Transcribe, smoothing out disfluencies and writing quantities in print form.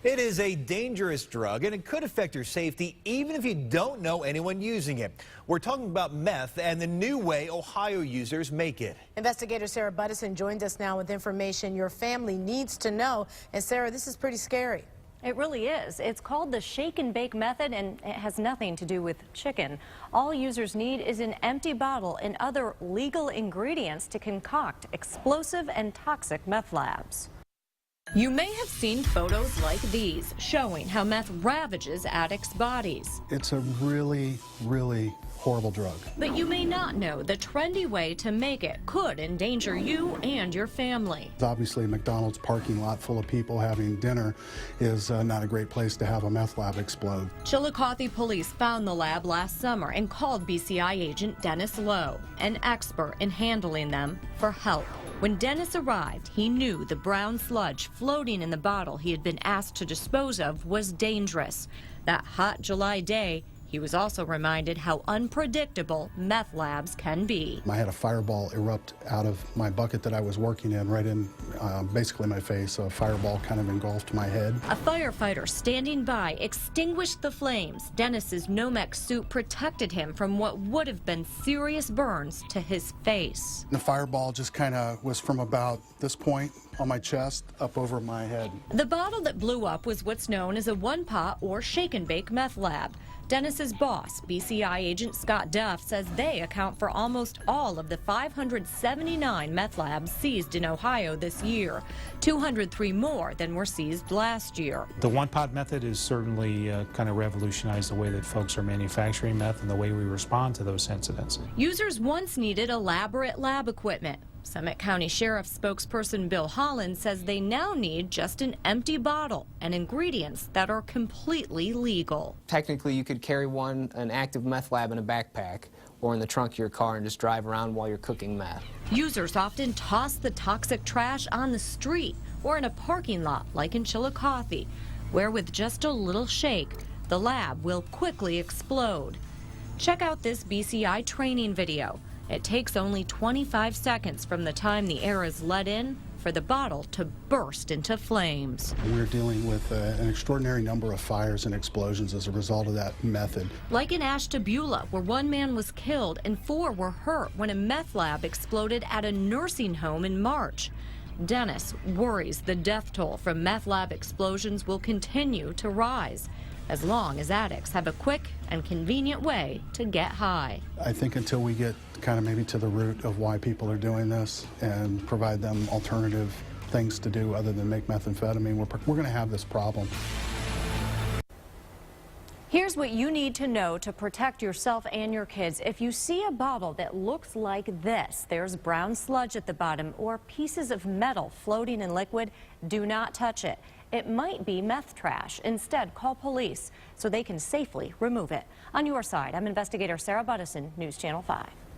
It is a dangerous drug, and it could affect your safety even if you don't know anyone using it. We're talking about meth and the new way Ohio users make it. Investigator Sarah Buttison joined us now with information your family needs to know. And Sarah, this is pretty scary. It really is. It's called the shake and bake method, and it has nothing to do with chicken. All users need is an empty bottle and other legal ingredients to concoct explosive and toxic meth labs. You may have seen photos like these showing how meth ravages addicts' bodies. It's a really, really horrible drug. But you may not know the trendy way to make it could endanger you and your family. Obviously, a McDonald's parking lot full of people having dinner is not a great place to have a meth lab explode. Chillicothe police found the lab last summer and called BCI agent Dennis Lowe, an expert in handling them, for help. When Dennis arrived, he knew the brown sludge floating in the bottle he had been asked to dispose of was dangerous. That hot July day, he was also reminded how unpredictable meth labs can be. I had a fireball erupt out of my bucket that I was working in, right in basically my face. So a fireball kind of engulfed my head. A firefighter standing by extinguished the flames. Dennis's Nomex suit protected him from what would have been serious burns to his face. The fireball just kind of was from about this point on my chest up over my head. The bottle that blew up was what's known as a one-pot or shake-and-bake meth lab. Dennis's boss, BCI agent Scott Duff, says they account for almost all of the 579 meth labs seized in Ohio this year, 203 more than were seized last year. The one-pot method has certainly kind of revolutionized the way that folks are manufacturing meth and the way we respond to those incidents. Users once needed elaborate lab equipment. Summit County Sheriff's spokesperson Bill Holland says they now need just an empty bottle and ingredients that are completely legal. Technically, you could carry an active meth lab in a backpack or in the trunk of your car and just drive around while you're cooking meth. Users often toss the toxic trash on the street or in a parking lot like in Chillicothe, where with just a little shake, the lab will quickly explode. Check out this BCI training video. It takes only 25 seconds from the time the air is let in for the bottle to burst into flames. We're dealing with an extraordinary number of fires and explosions as a result of that method. Like in Ashtabula, where one man was killed and 4 were hurt when a meth lab exploded at a nursing home in March. Dennis worries the death toll from meth lab explosions will continue to rise as long as addicts have a quick and convenient way to get high. I think until we get kind of maybe to the root of why people are doing this and provide them alternative things to do other than make methamphetamine, we're going to have this problem. Here's what you need to know to protect yourself and your kids. If you see a bottle that looks like this, there's brown sludge at the bottom or pieces of metal floating in liquid, do not touch it. It might be meth trash. Instead, call police so they can safely remove it. On your side, I'm investigator Sarah Buttison, News Channel 5.